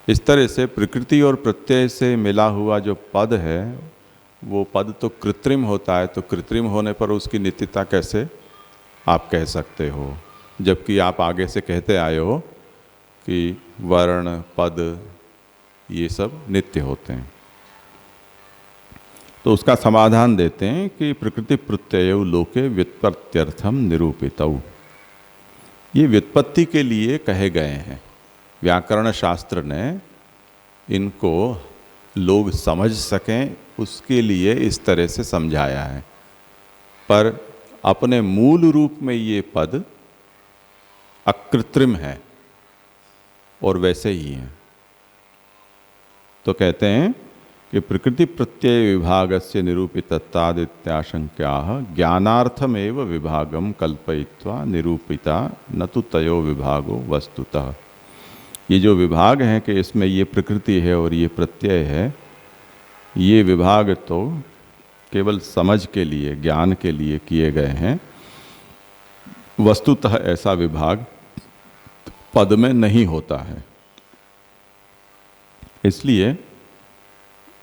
इस तरह से प्रकृति और प्रत्यय से मिला हुआ जो पद है वो पद तो कृत्रिम होता है, तो कृत्रिम होने पर उसकी नित्यता कैसे आप कह सकते हो, जबकि आप आगे से कहते आए हो कि वर्ण पद ये सब नित्य होते हैं। तो उसका समाधान देते हैं कि प्रकृति प्रत्यय लोके व्युत्पत्त्यर्थम निरूपितौ, ये व्युत्पत्ति के लिए कहे गए हैं। व्याकरण शास्त्र ने इनको लोग समझ सकें उसके लिए इस तरह से समझाया है, पर अपने मूल रूप में ये पद अकृत्रिम है और वैसे ही हैं। तो कहते हैं कि प्रकृति प्रत्यय विभागस्य निरूपितत्वादित्याशंक्या ज्ञानार्थमेव विभागम कल्पयित्वा निरूपिता न तो तयो विभागो वस्तुतः। ये जो विभाग हैं कि इसमें ये प्रकृति है और ये प्रत्यय है, ये विभाग तो केवल समझ के लिए, ज्ञान के लिए किए गए हैं। वस्तुतः ऐसा विभाग पद में नहीं होता है। इसलिए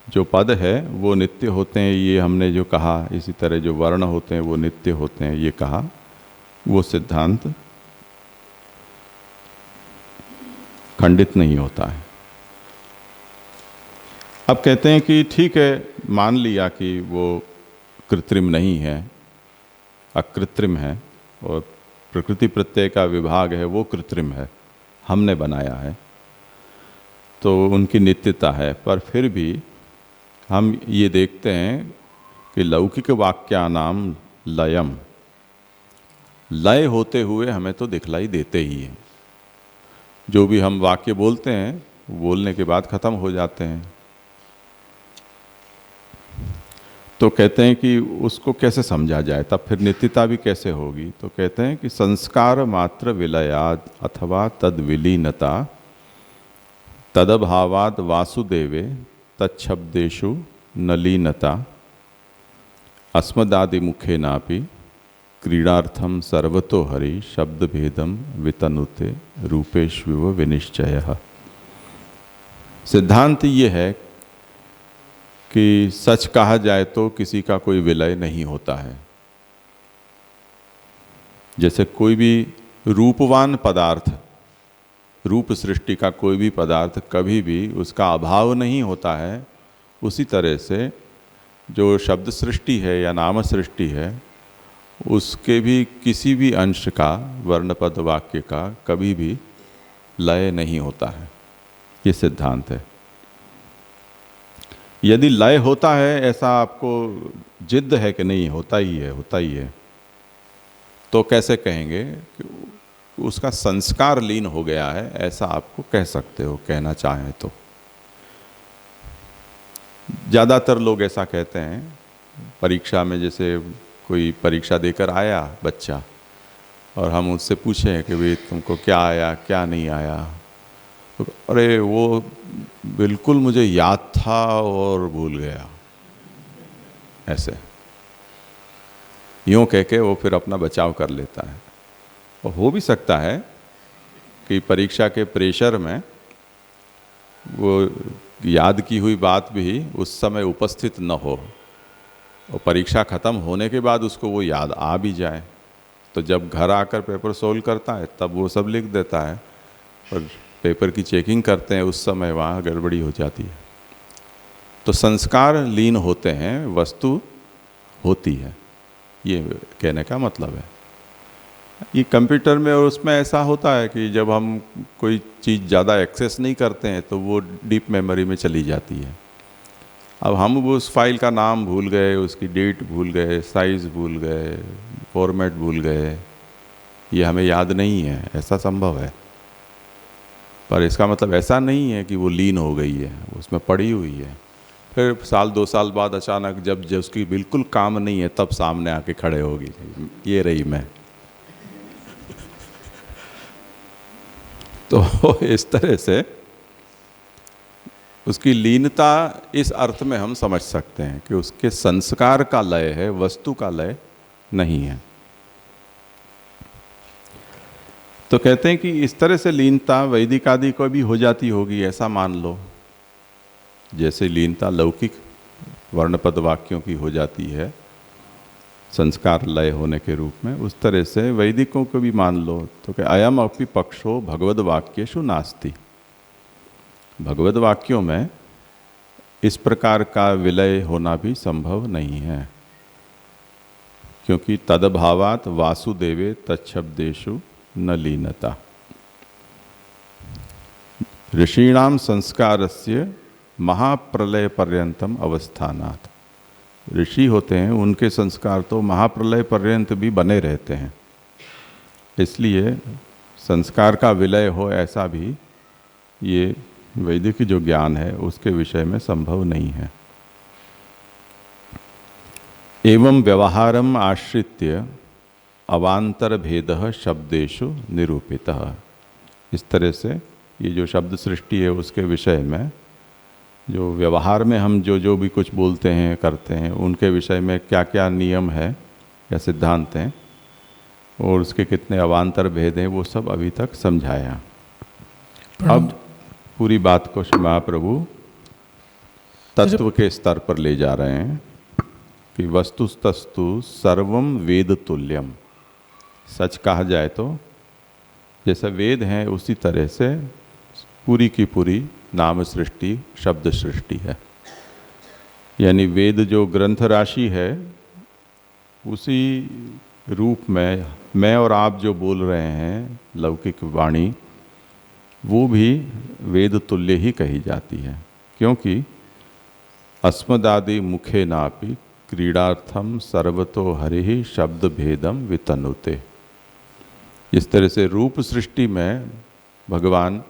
जो पद है वो नित्य होते हैं, ये हमने जो कहा। इसी तरह जो वर्ण होते हैं वो नित्य होते हैं, ये कहा। वो सिद्धांत खंडित नहीं होता है। अब कहते हैं कि ठीक है, मान लिया कि वो कृत्रिम नहीं है, अकृत्रिम है, और प्रकृति प्रत्यय का विभाग है वो कृत्रिम है, हमने बनाया है, तो उनकी नित्यता है। पर फिर भी हम ये देखते हैं कि लौकिक वाक्यानाम लयम, लय होते हुए हमें तो दिखलाई देते ही हैं। जो भी हम वाक्य बोलते हैं बोलने के बाद खत्म हो जाते हैं। तो कहते हैं कि उसको कैसे समझा जाए, तब फिर नित्यता भी कैसे होगी। तो कहते हैं कि संस्कार मात्र विलयाद अथवा तद विलीनता तदभावाद वासुदेवे तच्छब्देषु नलीनता अस्मदादि मुखे नापि क्रीडार्थम सर्वतो हरि शब्द भेदम वितनुते रूपेष्विव विनिश्चयः। सिद्धांत ये है कि सच कहा जाए तो किसी का कोई विलय नहीं होता है। जैसे कोई भी रूपवान पदार्थ, रूप सृष्टि का कोई भी पदार्थ कभी भी उसका अभाव नहीं होता है, उसी तरह से जो शब्द सृष्टि है या नाम सृष्टि है उसके भी किसी भी अंश का, वर्णपद वाक्य का कभी भी लय नहीं होता है। ये सिद्धांत है। यदि लय होता है, ऐसा आपको जिद है कि नहीं होता ही है, होता ही है, तो कैसे कहेंगे कि उसका संस्कार लीन हो गया है, ऐसा आपको कह सकते हो, कहना चाहें तो। ज़्यादातर लोग ऐसा कहते हैं। परीक्षा में जैसे कोई परीक्षा देकर आया बच्चा और हम उससे पूछें कि भाई तुमको क्या आया क्या नहीं आया, तो अरे वो बिल्कुल मुझे याद था और भूल गया, ऐसे यूँ कह के वो फिर अपना बचाव कर लेता है। और हो भी सकता है कि परीक्षा के प्रेशर में वो याद की हुई बात भी उस समय उपस्थित न हो और परीक्षा ख़त्म होने के बाद उसको वो याद आ भी जाए, तो जब घर आकर पेपर सोल्व करता है तब वो सब लिख देता है, और पेपर की चेकिंग करते हैं उस समय वहाँ गड़बड़ी हो जाती है। तो संस्कार लीन होते हैं, वस्तु होती है, ये कहने का मतलब है। ये कंप्यूटर में और उसमें ऐसा होता है कि जब हम कोई चीज़ ज़्यादा एक्सेस नहीं करते हैं तो वो डीप मेमोरी में चली जाती है। अब हम वो उस फाइल का नाम भूल गए, उसकी डेट भूल गए, साइज़ भूल गए, फॉर्मेट भूल गए, ये हमें याद नहीं है, ऐसा संभव है। पर इसका मतलब ऐसा नहीं है कि वो लीन हो गई है, उसमें पड़ी हुई है। फिर साल 2 साल बाद अचानक जब उसकी बिल्कुल काम नहीं है तब सामने आके खड़े होगी, ये रही मैं। तो इस तरह से उसकी लीनता इस अर्थ में हम समझ सकते हैं कि उसके संस्कार का लय है, वस्तु का लय नहीं है। तो कहते हैं कि इस तरह से लीनता वैदिक आदि को भी हो जाती होगी, ऐसा मान लो, जैसे लीनता लौकिक वर्णपद वाक्यों की हो जाती है संस्कार लय होने के रूप में, उस तरह से वैदिकों को भी मान लो। तो कि अयम अपि पक्षो भगवद वाक्येषु नास्ति, भगवद वाक्यों में इस प्रकार का विलय होना भी संभव नहीं है, क्योंकि तदभावात वासुदेवे तच्छब्देषु न लीनता। ऋषीणाम संस्कारस्य महाप्रलय पर्यंतम अवस्थानात्, ऋषि होते हैं उनके संस्कार तो महाप्रलय पर्यंत भी बने रहते हैं, इसलिए संस्कार का विलय हो ऐसा भी ये वैदिक जो ज्ञान है उसके विषय में संभव नहीं है। एवं व्यवहारम आश्रित्य अवान्तर भेदः शब्देषु निरूपितः, इस तरह से ये जो शब्द सृष्टि है उसके विषय में जो व्यवहार में हम जो जो भी कुछ बोलते हैं करते हैं उनके विषय में क्या क्या नियम है या सिद्धांत हैं और उसके कितने अवान्तर भेद हैं वो सब अभी तक समझाया। अब पूरी बात को महाप्रभु तत्व के स्तर पर ले जा रहे हैं कि वस्तुस्तस्तु सर्वम वेद तुल्यम, सच कहा जाए तो जैसा वेद है उसी तरह से पूरी की पूरी नाम सृष्टि शब्द सृष्टि है। यानी वेद जो ग्रंथ राशि है उसी रूप में मैं और आप जो बोल रहे हैं लौकिक वाणी वो भी वेद तुल्य ही कही जाती है, क्योंकि अस्मदादि मुखे नापि क्रीडार्थम सर्वतो हरिहि शब्द भेदम वितनुते। इस तरह से रूप सृष्टि में भगवान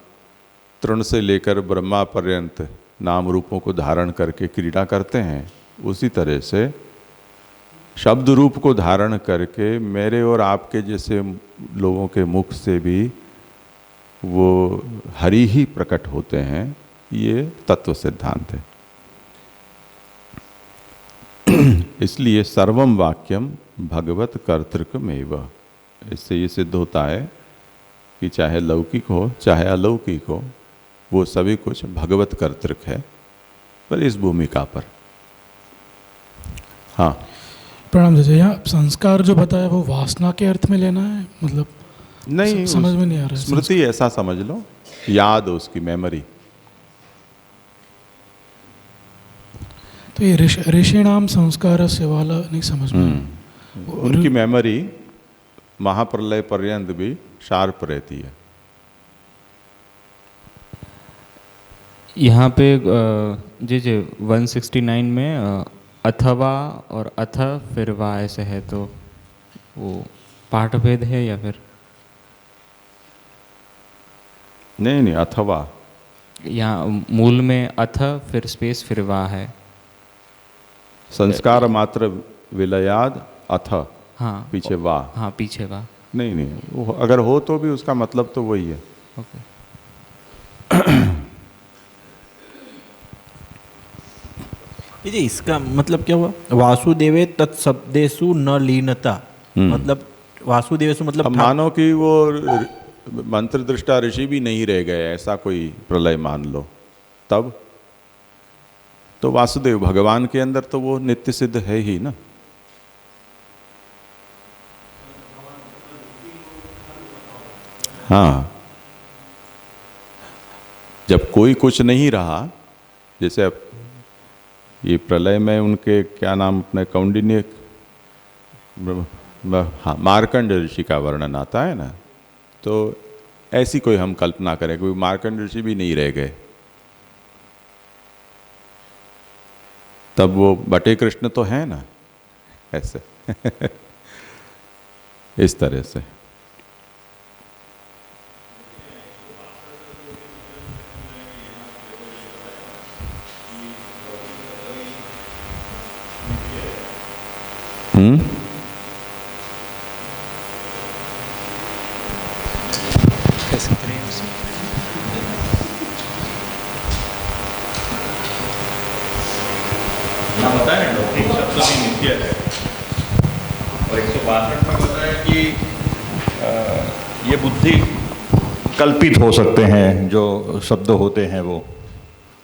तृण से लेकर ब्रह्मा पर्यंत नाम रूपों को धारण करके क्रीड़ा करते हैं, उसी तरह से शब्द रूप को धारण करके मेरे और आपके जैसे लोगों के मुख से भी वो हरि ही प्रकट होते हैं। ये तत्व सिद्धांत है। इसलिए सर्वम वाक्यम भगवत कर्तृकमेव, इससे ये सिद्ध होता है कि चाहे लौकिक हो चाहे अलौकिक हो वो सभी कुछ भगवत कर्तृक है, पर इस भूमिका पर। हाँ प्रणाम जैसे यहाँ संस्कार जो बताया वो वासना के अर्थ में लेना है, मतलब नहीं समझ में नहीं आ रहा है। स्मृति ऐसा समझ लो, याद उसकी मेमोरी। तो ये ऋषिणाम संस्कार से वाला नहीं समझ में। उनकी मेमोरी महाप्रलय पर्यंत भी शार्प रहती है। यहाँ पे जी 169 में अथवा और अथ फिर वा ऐसे है, तो वो पाठभेद है या फिर नहीं अथवा, यहाँ मूल में अथ फिर स्पेस फिर वा है। संस्कार मात्र विलयाद अथ, हाँ पीछे वा। हाँ पीछे वा। नहीं वो अगर हो तो भी उसका मतलब तो वही है। ओके। जी इसका मतलब क्या हुआ? वासुदेवे तत्शब्देषु न लीनता, मतलब वासुदेवेषु मतलब अब मानो कि वो मंत्र दृष्टा ऋषि भी नहीं रह गए, ऐसा कोई प्रलय मान लो, तब तो वासुदेव भगवान के अंदर तो वो नित्य सिद्ध है ही ना। हाँ, जब कोई कुछ नहीं रहा, जैसे अब ये प्रलय में उनके क्या नाम अपने कौंडिन्य, हाँ मार्कंड ऋषि का वर्णन आता है ना, तो ऐसी कोई हम कल्पना करें, कोई मार्कंड ऋषि भी नहीं रह गए, तब वो बटे कृष्ण तो है ना, ऐसे इस तरह से। बताया लौकिक शब्द भी नित्य है, और 162 में बताया कि ये बुद्धि कल्पित हो सकते हैं, जो शब्द होते हैं वो,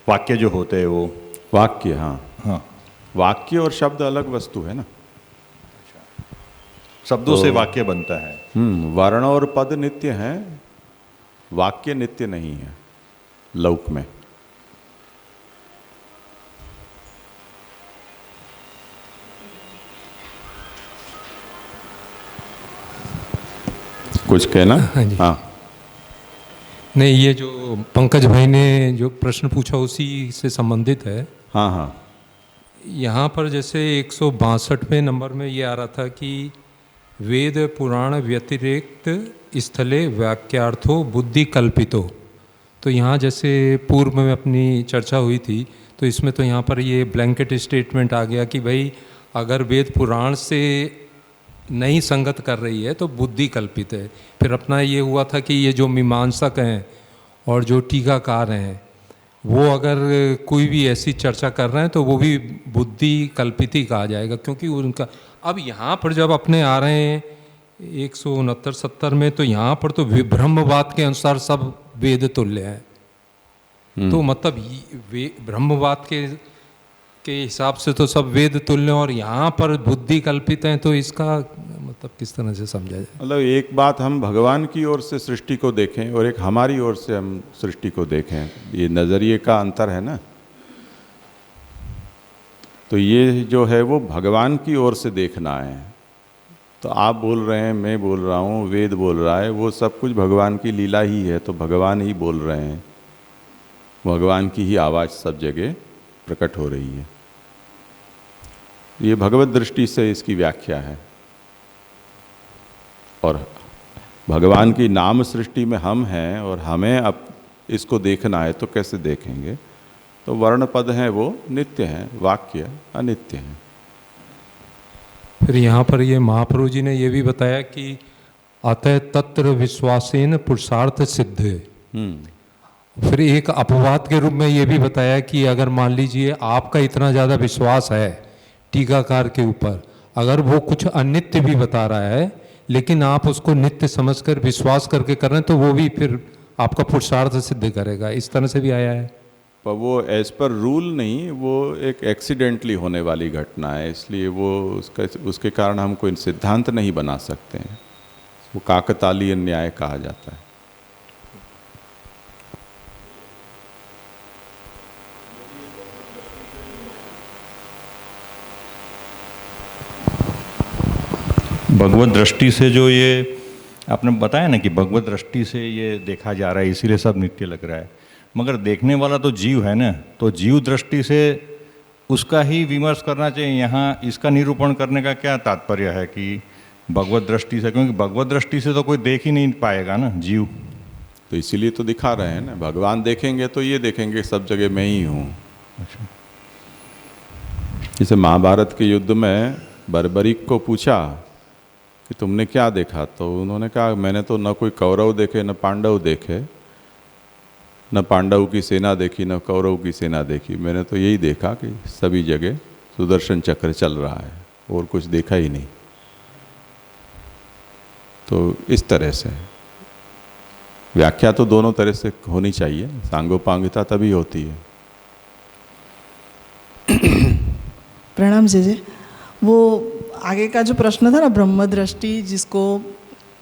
वाक्य जो होते हैं वो। वाक्य, हाँ हाँ, वाक्य और शब्द अलग वस्तु है ना। शब्दों से वाक्य बनता है। वर्ण और पद नित्य हैं, वाक्य नित्य नहीं है लौक में। कुछ कहना? हाँ जी। हाँ नहीं, ये जो पंकज भाई ने जो प्रश्न पूछा उसी से संबंधित है। हाँ हाँ। यहाँ पर जैसे 162वें नंबर में ये आ रहा था कि वेद पुराण व्यतिरेक्त स्थले वाक्यार्थो बुद्धि कल्पितो। तो यहाँ जैसे पूर्व में अपनी चर्चा हुई थी, तो इसमें तो यहाँ पर ये ब्लैंकेट स्टेटमेंट आ गया कि भाई अगर वेद पुराण से नहीं संगत कर रही है तो बुद्धि कल्पित है। फिर अपना ये हुआ था कि ये जो मीमांसक हैं और जो टीकाकार हैं वो अगर कोई भी ऐसी चर्चा कर रहे हैं तो वो भी बुद्धि कल्पित ही कहा जाएगा, क्योंकि उनका अब यहाँ पर जब अपने आ रहे हैं 169-70 में, तो यहाँ पर तो ब्रह्मवाद के अनुसार सब वेद तुल्य है। तो मतलब ब्रह्मवाद के हिसाब से तो सब वेद तुल्य, और यहाँ पर बुद्धि कल्पित है, तो इसका मतलब किस तरह से समझा जाए? मतलब एक बात हम भगवान की ओर से सृष्टि को देखें और एक हमारी ओर से हम सृष्टि को देखें, ये नज़रिए का अंतर है ना। तो ये जो है वो भगवान की ओर से देखना है। तो आप बोल रहे हैं, मैं बोल रहा हूँ, वेद बोल रहा है, वो सब कुछ भगवान की लीला ही है। तो भगवान ही बोल रहे हैं, भगवान की ही आवाज़ सब जगह प्रकट हो रही है। ये भगवत दृष्टि से इसकी व्याख्या है। और भगवान की नाम सृष्टि में हम हैं और हमें अब इसको देखना है, तो कैसे देखेंगे? तो वर्ण पद हैं वो नित्य हैं, वाक्य अनित्य हैं। फिर यहाँ पर ये महाप्रभु जी ने ये भी बताया कि अतः तत्र विश्वासेन पुरुषार्थ सिद्ध है। फिर एक अपवाद के रूप में ये भी बताया कि अगर मान लीजिए आपका इतना ज़्यादा विश्वास है टीकाकार के ऊपर, अगर वो कुछ अनित्य भी बता रहा है लेकिन आप उसको नित्य समझकर विश्वास करके कर रहे हैं, तो वो भी फिर आपका पुरुषार्थ सिद्ध करेगा। इस तरह से भी आया है। पर वो एज पर रूल नहीं, वो एक एक्सीडेंटली होने वाली घटना है, इसलिए वो उसके कारण हम कोई सिद्धांत नहीं बना सकते हैं। वो काकतालीय न्याय कहा जाता है। भगवत दृष्टि से जो ये आपने बताया ना कि भगवत दृष्टि से ये देखा जा रहा है, इसीलिए सब नित्य लग रहा है। मगर देखने वाला तो जीव है ना, तो जीव दृष्टि से उसका ही विमर्श करना चाहिए। यहाँ इसका निरूपण करने का क्या तात्पर्य है कि भगवत दृष्टि से, क्योंकि भगवत दृष्टि से तो कोई देख ही नहीं पाएगा ना जीव। तो इसीलिए तो दिखा रहे हैं ना, भगवान देखेंगे तो ये देखेंगे सब जगह मैं ही हूँ। अच्छा। जैसे महाभारत के युद्ध में बर्बरीक को पूछा कि तुमने क्या देखा, तो उन्होंने कहा मैंने तो न कोई कौरव देखे न पांडव देखे, न पांडव की सेना देखी न कौरव की सेना देखी। मैंने तो यही देखा कि सभी जगह सुदर्शन चक्र चल रहा है, और कुछ देखा ही नहीं। तो इस तरह से व्याख्या तो दोनों तरह से होनी चाहिए, सांगोपांगिता तभी होती है। प्रणाम जी। वो आगे का जो प्रश्न था ना, ब्रह्म दृष्टि जिसको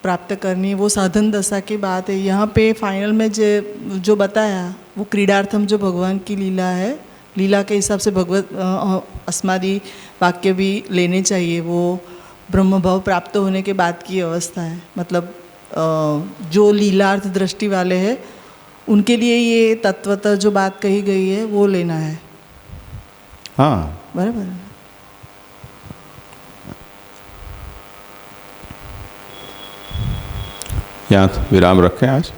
प्राप्त करनी, वो साधन दशा की बात है। यहाँ पे फाइनल में जो बताया वो क्रीडार्थम जो भगवान की लीला है, लीला के हिसाब से भगवत अस्मादि वाक्य भी लेने चाहिए। वो ब्रह्म भाव प्राप्त होने के बाद की अवस्था है। मतलब जो लीलार्थ दृष्टि वाले हैं उनके लिए ये तत्वतः जो बात कही गई है वो लेना है। हाँ बराबर है। यहाँ विराम रखें आज।